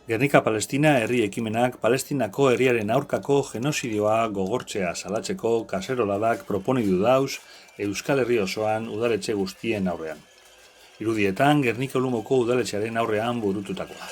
Gernika Palestina herri ekimenak Palestinako herriaren aurkako genozidioa gogortzea salatzeko kaseroladak proponidu dauz Euskal Herri osoan udaletxe guztien aurrean. Irudietan Gernika Olumoko udaletxearen aurrean burututakoa.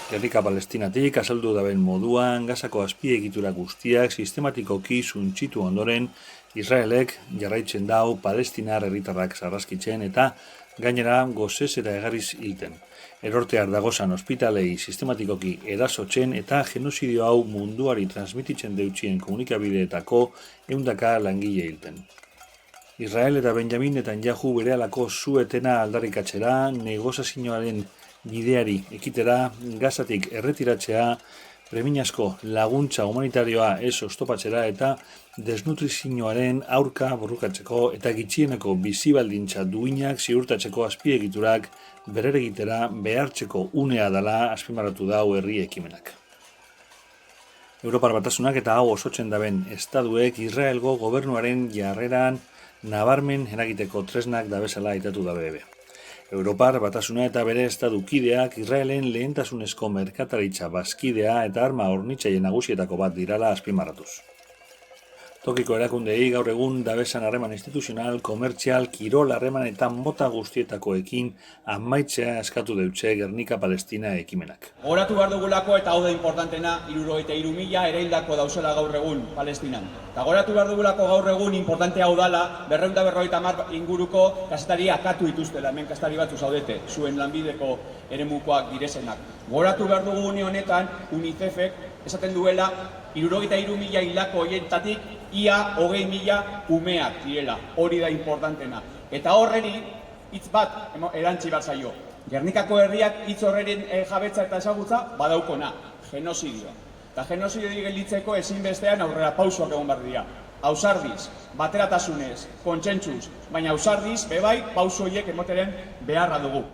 Gernika Palestinatik azaldu daben moduan, Gazako azpiegitura guztiak sistematikoki suntsitu ondoren, Israelek jarraitzen dau palestinar herritarrak sarraskitzen eta gainera gozesera egarriz hilten. Erortear dagozan ospitalei sistematikoki erasotzen eta genozidio hau munduari transmititzen deutxien komunikabideetako 100 langile hilten. Israel eta Benjamin Netanyahu berehalako su-etena aldarrikatzera, negoziazioaren bideari ekitera, Gazatik erretiratzea, premiazko laguntza humanitarioa ez oztopatzera eta desnutrizioaren aurka borrokatzeko eta gitxieneko bizibaldintza duinak ziurtatzeko azpiegiturak berregitera behartzeko unea dela azpimarratu dau herri ekimenak. Europar Batasunak eta hau osotzen daben estaduek Israelgo gobernuaren jarreran nabarmen eragiteko tresnak dabezala aitatu dabe ebe. Europar Batasuna eta bere estadu kideak Israelen lehentasunezko merkataritza bazkidea eta arma hornitzaile nagusietako bat dirala azpimarratuz. Tokiko erakundei gaur egun dabezan harreman instituzional, komertzial, kirol harreman eta mota guztietakoekin amaitzea eskatu deutze Gernika Palestina ekimenak. Gogoratu behar dugulako eta hau da importantena 73.000 erahildako dauzela gaur egun Palestinan. Eta gogoratu behar dugulako gaur egun importante hau dala 250 inguruko kazetari akatu dituztela, hemen kazetari batzu zaudete, zuen lanbideko eremukoak direzenak. Gogoratu behar dugu une honetan UNICEFek esaten duela 73.000 hildako horietatik ia 20.000 umeak direla, hori da importantena. Eta horreri hitz bat erantzi bat zaio. Gernikako herriak hitz horren jabetza eta ezagutza badaukona, genozidioa. Eta genozidioa gelditzeko ezinbestean aurrera pausoak egon behar dira. Ausardiz, bateratasunez, kontsentsuz, baina ausardiz, bebai, pauso horiek emoteren beharra dugu.